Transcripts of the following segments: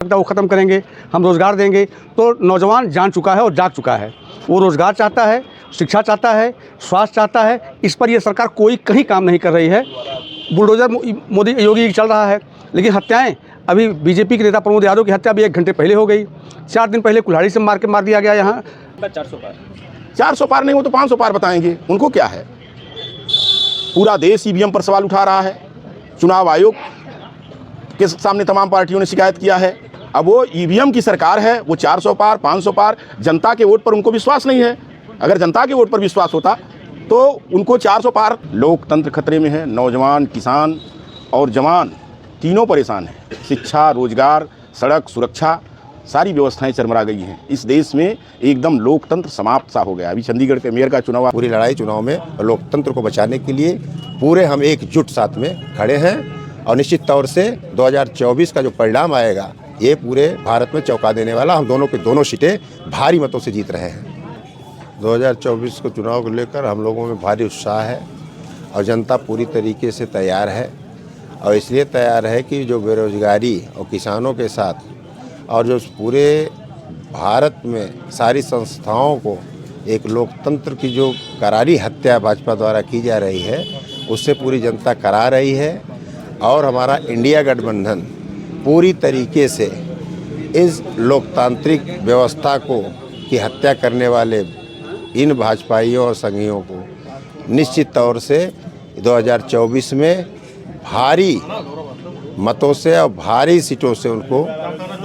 वो ख़त्म करेंगे, हम रोज़गार देंगे। तो नौजवान जान चुका है और जाग चुका है। वो रोज़गार चाहता है, शिक्षा चाहता है, स्वास्थ्य चाहता है। इस पर ये सरकार कोई कहीं काम नहीं कर रही है। बुलडोज़र मोदी योगी चल रहा है, लेकिन हत्याएं अभी बीजेपी के नेता प्रमोद यादव की हत्या भी 1 घंटे पहले हो गई। 4 दिन पहले कुल्हाड़ी से मार दिया गया। यहाँ 400 पार नहीं हो तो 500 पार बताएंगे, उनको क्या है। पूरा देश ईवीएम पर सवाल उठा रहा है। चुनाव आयोग के सामने तमाम पार्टियों ने शिकायत किया है। अब वो ईवीएम की सरकार है, वो 400 पार 500 पार, जनता के वोट पर उनको विश्वास नहीं है। अगर जनता के वोट पर विश्वास होता तो उनको 400 पार। लोकतंत्र खतरे में है। नौजवान, किसान और जवान तीनों परेशान हैं। शिक्षा, रोजगार, सड़क, सुरक्षा, सारी व्यवस्थाएं चरमरा गई हैं। इस देश में एकदम लोकतंत्र समाप्त सा हो गया। अभी चंडीगढ़ के मेयर का चुनाव, पूरी लड़ाई चुनाव में लोकतंत्र को बचाने के लिए पूरे हम एकजुट साथ में खड़े हैं और निश्चित तौर से 2024 का जो परिणाम आएगा ये पूरे भारत में चौंका देने वाला। हम दोनों के दोनों सीटें भारी मतों से जीत रहे हैं। 2024 को चुनाव को लेकर हम लोगों में भारी उत्साह है और जनता पूरी तरीके से तैयार है। और इसलिए तैयार है कि जो बेरोजगारी और किसानों के साथ और जो पूरे भारत में सारी संस्थाओं को एक लोकतंत्र की जो करारी हत्या भाजपा द्वारा की जा रही है उससे पूरी जनता करा रही है। और हमारा इंडिया गठबंधन पूरी तरीके से इस लोकतांत्रिक व्यवस्था को की हत्या करने वाले इन भाजपाइयों और संघियों को निश्चित तौर से 2024 में भारी मतों से और भारी सीटों से उनको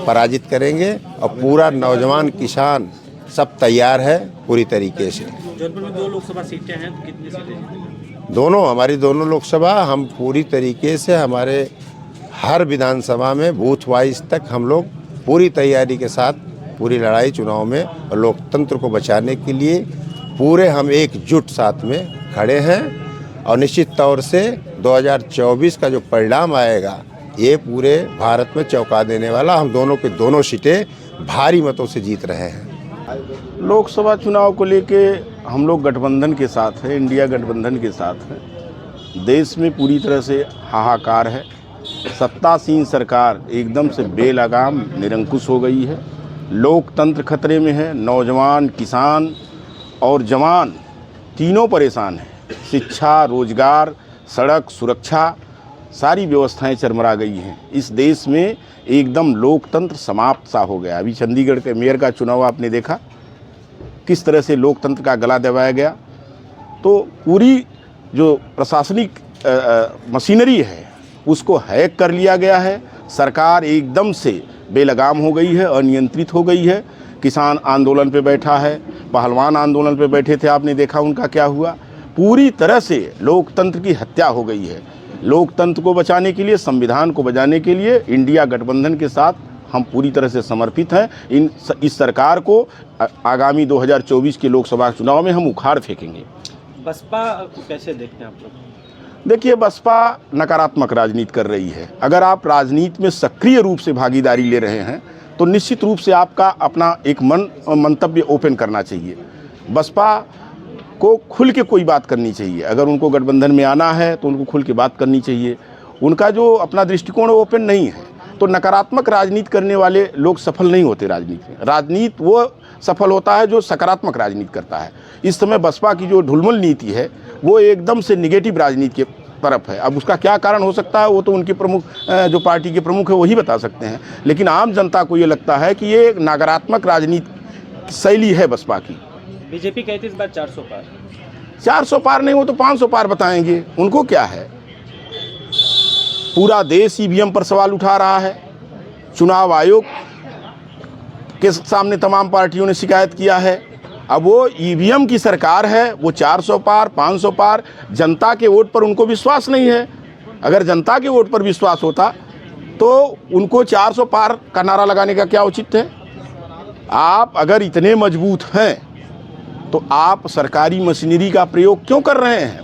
पराजित करेंगे। और पूरा नौजवान, किसान सब तैयार है पूरी तरीके से। जौनपुर में 2 लोकसभा सीटें हैं, तो कितनी सीटें? दोनों, हमारी दोनों लोकसभा, हम पूरी तरीके से हमारे हर विधानसभा में बूथ वाइज तक हम लोग पूरी तैयारी के साथ पूरी लड़ाई चुनाव में लोकतंत्र को बचाने के लिए पूरे हम एकजुट साथ में खड़े हैं। और निश्चित तौर से 2024 का जो परिणाम आएगा ये पूरे भारत में चौंका देने वाला। हम दोनों के दोनों सीटें भारी मतों से जीत रहे हैं। लोकसभा चुनाव को लेके हम लोग गठबंधन के साथ हैं, इंडिया गठबंधन के साथ हैं। देश में पूरी तरह से हाहाकार है। सत्तासीन सरकार एकदम से बेलगाम निरंकुश हो गई है। लोकतंत्र खतरे में है। नौजवान, किसान और जवान तीनों परेशान हैं। शिक्षा, रोजगार, सड़क, सुरक्षा, सारी व्यवस्थाएं चरमरा गई हैं। इस देश में एकदम लोकतंत्र समाप्त सा हो गया। अभी चंडीगढ़ के मेयर का चुनाव आपने देखा किस तरह से लोकतंत्र का गला दबाया गया। तो पूरी जो प्रशासनिक मशीनरी है उसको हैक कर लिया गया है। सरकार एकदम से बेलगाम हो गई है, अनियंत्रित हो गई है। किसान आंदोलन पे बैठा है, पहलवान आंदोलन पे बैठे थे, आपने देखा उनका क्या हुआ। पूरी तरह से लोकतंत्र की हत्या हो गई है। लोकतंत्र को बचाने के लिए, संविधान को बचाने के लिए इंडिया गठबंधन के साथ हम पूरी तरह से समर्पित हैं। इस सरकार को आगामी 2024 के लोकसभा चुनाव में हम उखाड़ फेंकेंगे। बसपा को कैसे देखते हैं आप लोग? देखिए, बसपा नकारात्मक राजनीति कर रही है। अगर आप राजनीति में सक्रिय रूप से भागीदारी ले रहे हैं तो निश्चित रूप से आपका अपना एक मंतव्य ओपन करना चाहिए। बसपा को खुल के कोई बात करनी चाहिए। अगर उनको गठबंधन में आना है तो उनको खुल के बात करनी चाहिए। उनका जो अपना दृष्टिकोण ओपन नहीं है। तो नकारात्मक राजनीति करने वाले लोग सफल नहीं होते राजनीति में। राजनीति वो सफल होता है जो सकारात्मक राजनीति करता है। इस समय बसपा की जो ढुलमुल नीति है वो एकदम से निगेटिव राजनीति के तरफ है। अब उसका क्या कारण हो सकता है वो तो उनके प्रमुख, जो पार्टी के प्रमुख है वही बता सकते हैं। लेकिन आम जनता को ये लगता है कि ये नकारात्मक राजनीति शैली है बसपा की। बीजेपी कहती है इस बार 400 पार। 400 पार नहीं हो तो 500 पार बताएंगे, उनको क्या है। पूरा देश ईवीएम पर सवाल उठा रहा है। चुनाव आयोग के सामने तमाम पार्टियों ने शिकायत किया है। अब वो ईवीएम की सरकार है, वो 400 पार 500 पार, जनता के वोट पर उनको विश्वास नहीं है। अगर जनता के वोट पर विश्वास होता तो उनको 400 पार का नारा लगाने का क्या उचित है। आप अगर इतने मजबूत हैं तो आप सरकारी मशीनरी का प्रयोग क्यों कर रहे हैं।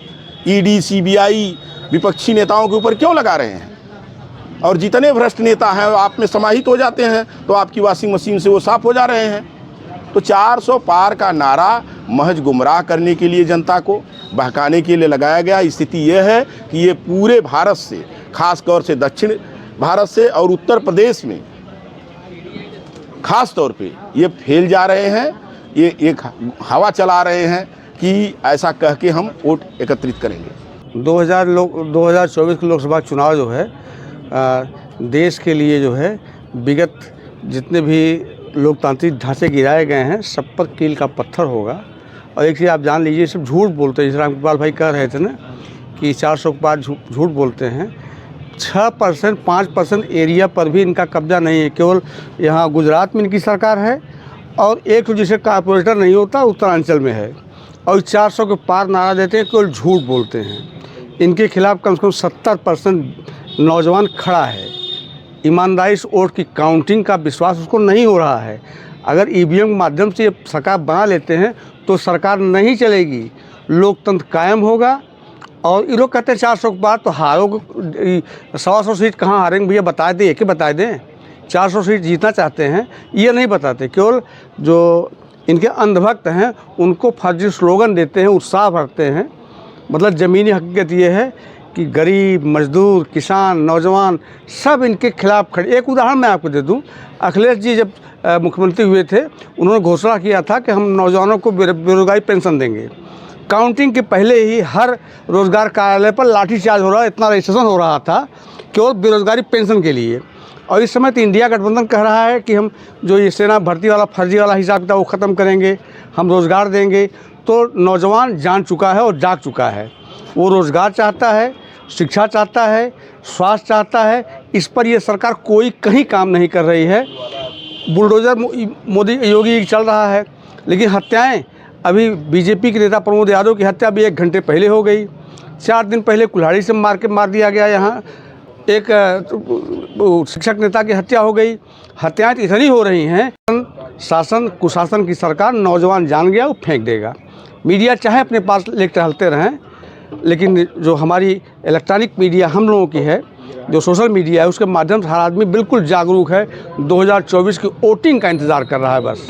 ईडी, सीबीआई विपक्षी नेताओं के ऊपर क्यों लगा रहे हैं। और जितने भ्रष्ट नेता हैं आप में समाहित हो जाते हैं तो आपकी वॉशिंग मशीन से वो साफ हो जा रहे हैं। तो 400 पार का नारा महज गुमराह करने के लिए, जनता को बहकाने के लिए लगाया गया। स्थिति यह है कि ये पूरे भारत से, खास तौर से दक्षिण भारत से और उत्तर प्रदेश में ख़ास तौर पे ये फैल जा रहे हैं, ये एक हवा चला रहे हैं कि ऐसा कह के हम वोट एकत्रित करेंगे। 2024 के लोकसभा चुनाव जो है देश के लिए जो है विगत जितने भी लोकतांत्रिक ढांचे गिराए गए हैं सब पर कील का पत्थर होगा। और एक चीज़ आप जान लीजिए, सब झूठ बोलते हैं। जैसे रामकृपाल भाई कह रहे थे ना कि 400 के बाद झूठ बोलते हैं। 6% 5% एरिया पर भी इनका कब्जा नहीं है। केवल यहाँ गुजरात में इनकी सरकार है और एक तो जिसे कारपोरेटर नहीं होता उत्तरांचल में है, और 400 के पार नारा देते हैं, केवल झूठ बोलते हैं। इनके खिलाफ कम से कम 70% नौजवान खड़ा है। ईमानदारी से वोट की काउंटिंग का विश्वास उसको नहीं हो रहा है। अगर ईवीएम के माध्यम से ये सरकार बना लेते हैं तो सरकार नहीं चलेगी, लोकतंत्र कायम होगा। और ये लोग कहते हैं 400 के बाद तो हारोगे, 100 सीट कहाँ हारेंगे भैया, बता दें, एक ही बता दें। 400 सीट जीतना चाहते हैं ये नहीं बताते, केवल जो इनके अंधभक्त हैं उनको फर्जी स्लोगन देते हैं, उत्साह भरते हैं। मतलब ज़मीनी हकीकत ये है कि गरीब, मजदूर, किसान, नौजवान सब इनके खिलाफ खड़े। एक उदाहरण मैं आपको दे दूं, अखिलेश जी जब मुख्यमंत्री हुए थे उन्होंने घोषणा किया था कि हम नौजवानों को बेरोजगारी पेंशन देंगे। काउंटिंग के पहले ही हर रोजगार कार्यालय पर लाठीचार्ज हो रहा, इतना रजिस्ट्रेशन हो रहा था केवल बेरोजगारी पेंशन के लिए। और इस समय तो इंडिया गठबंधन कह रहा है कि हम जो ये सेना भर्ती वाला फर्जी वाला हिसाब किताब वो ख़त्म करेंगे, हम रोज़गार देंगे। तो नौजवान जान चुका है और जाग चुका है। वो रोज़गार चाहता है, शिक्षा चाहता है, स्वास्थ्य चाहता है। इस पर ये सरकार कोई कहीं काम नहीं कर रही है। बुलडोज़र मोदी योगी चल रहा है, लेकिन हत्याएं अभी बीजेपी के नेता प्रमोद यादव की हत्या भी 1 घंटे पहले हो गई। 4 दिन पहले कुल्हाड़ी से मार दिया गया। यहाँ एक शिक्षक नेता की हत्या हो गई। हत्याएं तो इतनी हो रही हैं, शासन कुशासन की सरकार नौजवान जान गया वो फेंक देगा। मीडिया चाहे अपने पास लेकर टहलते रहें, लेकिन जो हमारी इलेक्ट्रॉनिक मीडिया हम लोगों की है, जो सोशल मीडिया है, उसके माध्यम से हर आदमी बिल्कुल जागरूक है। 2024 की वोटिंग का इंतज़ार कर रहा है बस।